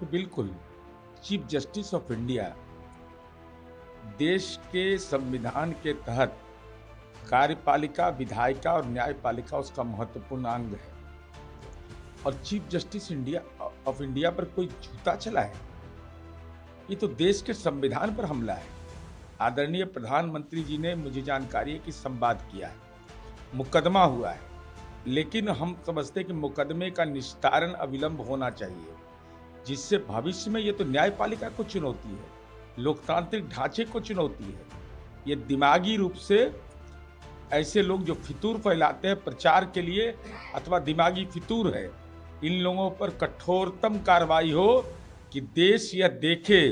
तो बिल्कुल, chief justice of India देश के संविधान के तहत कार्यपालिका, विधायिका और न्यायपालिका उसका महत्वपूर्ण अंग है। और chief justice India of India पर कोई जूता चला है? ये तो देश के संविधान पर हमला है। आदरणीय प्रधानमंत्री जी ने, मुझे जानकारी है कि संवाद किया है, मुकदमा हुआ है, लेकिन हम समझते हैं कि मुकदमे का निस्तारण अविलंब होना चाहिए, जिससे भविष्य में ये तो न्यायपालिका को चुनौती है, लोकतांत्रिक ढांचे को चुनौती है। ये दिमागी रूप से ऐसे लोग जो फितूर फैलाते हैं प्रचार के लिए अथवा दिमागी फितूर है, इन लोगों पर कठोरतम कार्रवाई हो कि देश यह देखे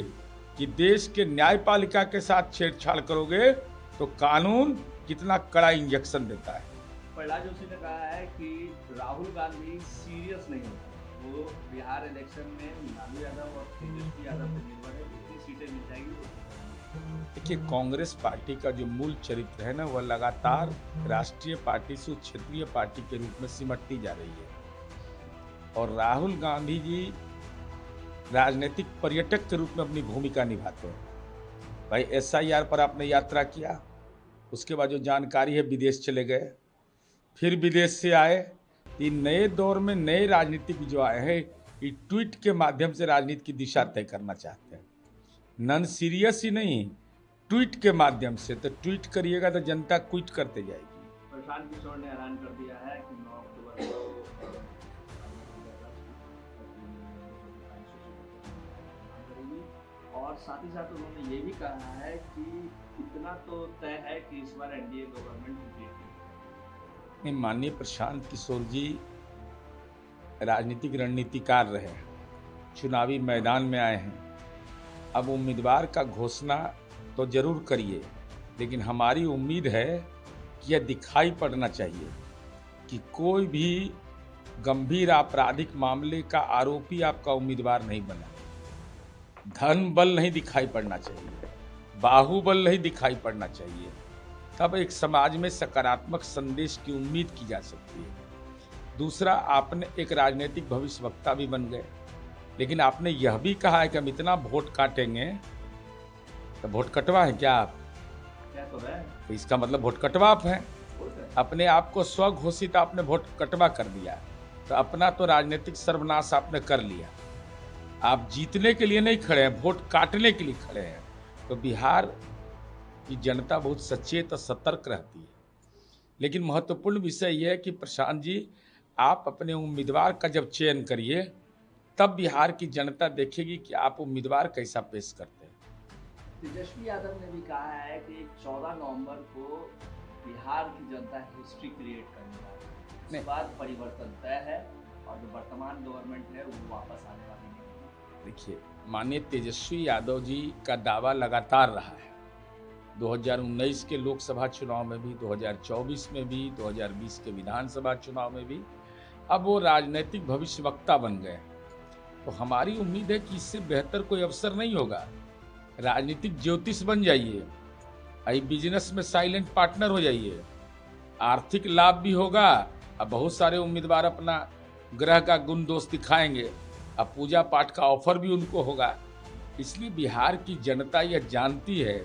कि देश के न्यायपालिका के साथ छेड़छाड़ करोगे तो कानून कितना कड़ा इंजेक्शन देता है। प्रहलाद जोशी ने कहा है कि राहुल गांधी सीरियस नहीं होता, वो बिहार इलेक्शन में लालू यादव और तेजस्वी यादव पर निर्भर है, कितनी सीटें मिल जाएगी। देखिए, कांग्रेस पार्टी का जो मूल चरित्र है ना, वह लगातार राष्ट्रीय पार्टी से क्षेत्रीय पार्टी के रूप में सिमटती जा रही है। और राहुल गांधी जी राजनीतिक पर्यटक के रूप में अपनी भूमिका निभाते हैं। भाई, SIR पर आपने यात्रा किया, उसके बाद जो जानकारी है विदेश चले गए, फिर विदेश से आए। ये नए दौर में नए राजनीतिक जो आए हैं, ये ट्वीट के माध्यम से राजनीति की दिशा तय करना चाहते हैं। नॉन सीरियस ही नहीं, ट्वीट के माध्यम से। तो ट्वीट करिएगा तो जनता क्विट करते जाएगी। प्रशांत किशोर ने ऐलान कर दिया है कि 9 अक्टूबर को और साथ ही साथ उन्होंने ये भी कहा है कि इतना तो तय है कि इस बार एनडीए गवर्नमेंट जीतेगी। माननीय प्रशांत किशोर जी राजनीतिक रणनीतिकार रहे, चुनावी मैदान में आए हैं। अब उम्मीदवार का घोषणा तो जरूर करिए, लेकिन हमारी उम्मीद है कि यह दिखाई पड़ना चाहिए कि कोई भी गंभीर आपराधिक मामले का आरोपी आपका उम्मीदवार नहीं बना। धन बल नहीं दिखाई पड़ना चाहिए, बाहुबल नहीं दिखाई पड़ना चाहिए। तब एक समाज में सकारात्मक संदेश की उम्मीद की जा सकती है। दूसरा, आपने एक राजनीतिक भविष्यवक्ता भी बन गए, लेकिन आपने यह भी कहा है कि हम इतना वोट काटेंगे। तो वोट कटवा है क्या आप? क्या तो है? तो इसका मतलब वोट कटवा आप हैं। अपने आप को स्वघोषित आपने वोट कटवा कर दिया, तो अपना तो राजनीतिक सर्वनाश आपने कर लिया। आप जीतने के लिए नहीं खड़े हैं, वोट काटने के लिए खड़े हैं। तो बिहार की जनता बहुत सचेत और सतर्क रहती है। लेकिन महत्वपूर्ण विषय यह है कि प्रशांत जी, आप अपने उम्मीदवार का जब चयन करिए, तब बिहार की जनता देखेगी कि आप उम्मीदवार कैसा पेश करते हैं। तेजस्वी यादव ने भी कहा है कि 14 नवंबर को बिहार की जनता हिस्ट्री क्रिएट करने वाली है। इसके बाद परिवर्तन तय है और जो वर्तमान गवर्नमेंट है वो वापस आने वाली नहीं है। देखिए, माननीय तेजस्वी यादव जी का दावा लगातार रहा है। 2019 के लोकसभा चुनाव में भी, 2024 में भी, 2020 के विधानसभा चुनाव में भी। अब वो राजनीतिक भविष्यवक्ता बन गए। तो हमारी उम्मीद है कि इससे बेहतर कोई अवसर नहीं होगा। राजनीतिक ज्योतिष बन जाइए, आई बिजनेस में साइलेंट पार्टनर हो जाइए, आर्थिक लाभ भी होगा। अब बहुत सारे उम्मीदवार अपना ग्रह का गुण दोष दिखाएंगे, अब पूजा पाठ का ऑफर भी उनको होगा। इसलिए बिहार की जनता यह जानती है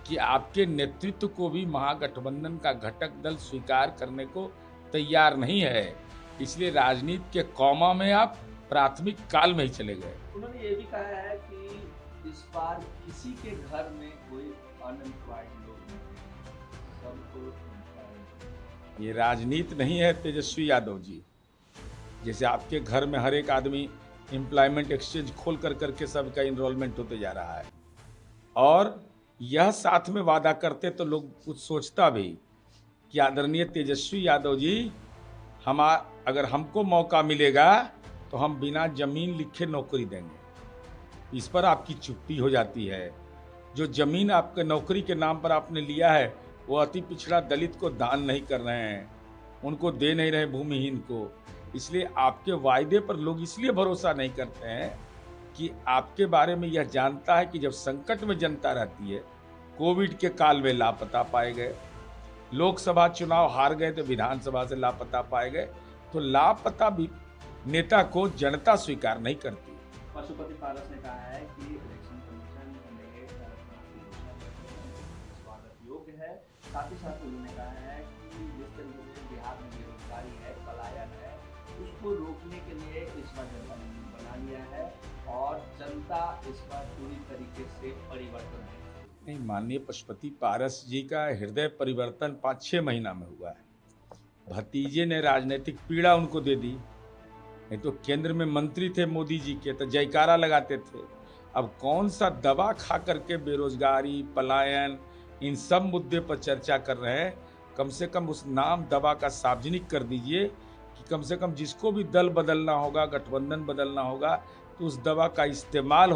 कि आपके नेतृत्व को भी महागठबंधन का घटक दल स्वीकार करने को तैयार नहीं है। इसलिए राजनीति के कौमा में आप प्राथमिक काल में ही चले गए। उन्होंने ये भी कहा है कि इस बार किसी के घर में कोई अनएम्प्लॉयड लोग नहीं, सबको। ये राजनीति नहीं है तेजस्वी यादव जी। जैसे आपके घर में हर एक आदमी एम्प्लॉयमेंट एक्सचेंज खोल कर करके सबका इनरोलमेंट होते जा रहा है, और यह साथ में वादा करते तो लोग कुछ सोचता भी कि आदरणीय तेजस्वी यादव जी, अगर हमको मौका मिलेगा तो हम बिना जमीन लिखे नौकरी देंगे। इस पर आपकी चुप्पी हो जाती है। जो जमीन आपके नौकरी के नाम पर आपने लिया है, वो अति पिछड़ा दलित को दान नहीं कर रहे हैं, उनको दे नहीं रहे भूमिहीन को। इसलिए आपके वायदे पर लोग इसलिए भरोसा नहीं करते हैं कि आपके बारे में यह जानता है कि जब संकट में जनता रहती है, कोविड के काल में लापता पाए गए, लोकसभा चुनाव हार गए तो विधानसभा से लापता पाए गए। तो लापता भी नेता को जनता स्वीकार नहीं करती। पशुपति पारस ने कहा है कि इलेक्शन कमीशन ने स्वागत योग्य है। साथ ही साथ उन्होंने कहा है कि जिस तरीके से बिहार में बेरोजगारी है, पलायन है, उसको रोकने के लिए इस बार जनता ने नियम बना लिया है और जनता इस बार पूरी तरीके से परिवर्तन है। नहीं, माननीय पशुपति पारस जी का हृदय परिवर्तन 5-6 महीना में हुआ है। भतीजे ने राजनीतिक पीड़ा उनको दे दी, नहीं तो केंद्र में मंत्री थे मोदी जी के, तो जयकारा लगाते थे। अब कौन सा दवा खा करके बेरोजगारी, पलायन, इन सब मुद्दे पर चर्चा कर रहे हैं। कम से कम उस नाम दवा का सार्वजनिक कर दीजिए कि कम से कम जिसको भी दल बदलना होगा, गठबंधन बदलना होगा, तो उस दवा का इस्तेमाल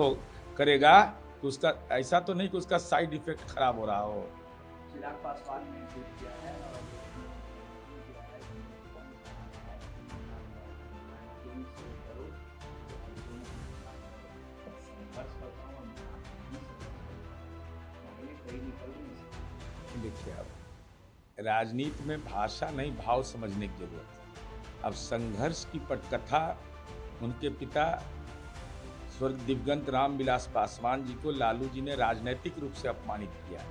करेगा। तो उसका ऐसा तो नहीं कि उसका साइड इफेक्ट खराब हो रहा हो। चिराग पासवान ने ट्वीट किया है और देखिए, अब राजनीति में भाषा नहीं, भाव समझने की जरूरत है। अब संघर्ष की पटकथा उनके पिता स्वर्गीय दिवंगत रामविलास पासवान जी को लालू जी ने राजनीतिक रूप से अपमानित किया,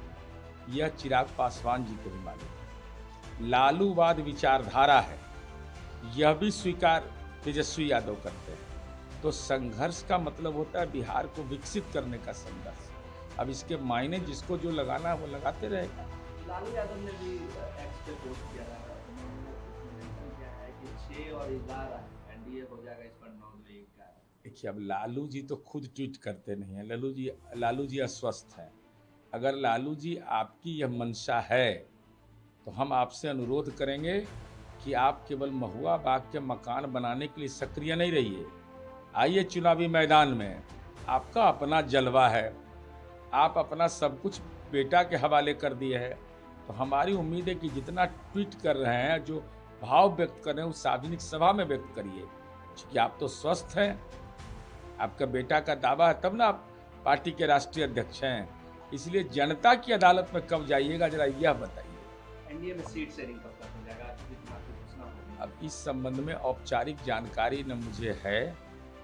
यह चिराग पासवान जी को भी मालूम है। लालूवाद विचारधारा है, यह भी स्वीकार तेजस्वी यादव करते हैं। तो संघर्ष का मतलब होता है बिहार को विकसित करने का संघर्ष। अब इसके मायने जिसको जो लगाना है वो लगाते रहेगा। लालू यादव ने भी एक्स पे पोस्ट किया है, क्या है कि 6 और इस बार एनडीए हो जाएगा, इस पर 9-1 का। देखिए, अब लालू जी तो खुद ट्वीट करते नहीं हैं। लालू जी अस्वस्थ हैं। अगर लालू जी आपकी यह मंशा है तो हम आपसे अनुरोध करेंगे कि आप केवल महुआ बाग के मकान बनाने के लिए सक्रिय नहीं रहिए। आइए चुनावी मैदान में, आपका अपना जलवा है, आप अपना सब कुछ बेटा के हवाले कर दिए हैं। तो हमारी उम्मीद है कि जितना ट्वीट कर रहे हैं, जो भाव व्यक्त कर रहे हैं, उस सार्वजनिक सभा में व्यक्त करिए। क्योंकि आप तो स्वस्थ हैं, आपका बेटा का दावा है, तब ना आप पार्टी के राष्ट्रीय अध्यक्ष हैं। इसलिए जनता की अदालत में कब जाइएगा, जरा यह बताइए। एनडीए में सीट शेयरिंग कब तक हो जाएगा, कितना घोषणा होगी? अब इस संबंध में औपचारिक जानकारी न मुझे है,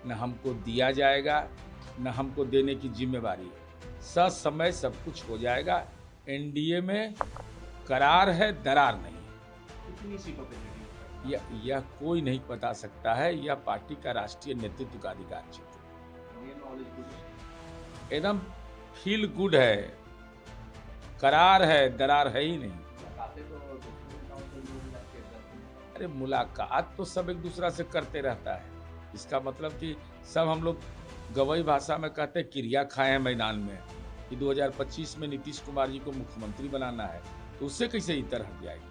न हमको दिया जाएगा, न हमको देने की जिम्मेवारी है। समय सब कुछ हो जाएगा। एनडीए में करार है, दरार नहीं। कितनी सीटों पे यह कोई नहीं बता सकता है। यह पार्टी का राष्ट्रीय नेतृत्व का अधिकार क्षेत्र एकदम फील गुड है। करार है, दरार है ही नहीं। अरे मुलाकात तो सब एक दूसरा से करते रहता है। इसका मतलब कि सब हम लोग गवई भाषा में कहते हैं क्रिया खाए हैं मैदान में कि 2025 में नीतीश कुमार जी को मुख्यमंत्री बनाना है, तो उससे कैसे इतर हट जाएगी।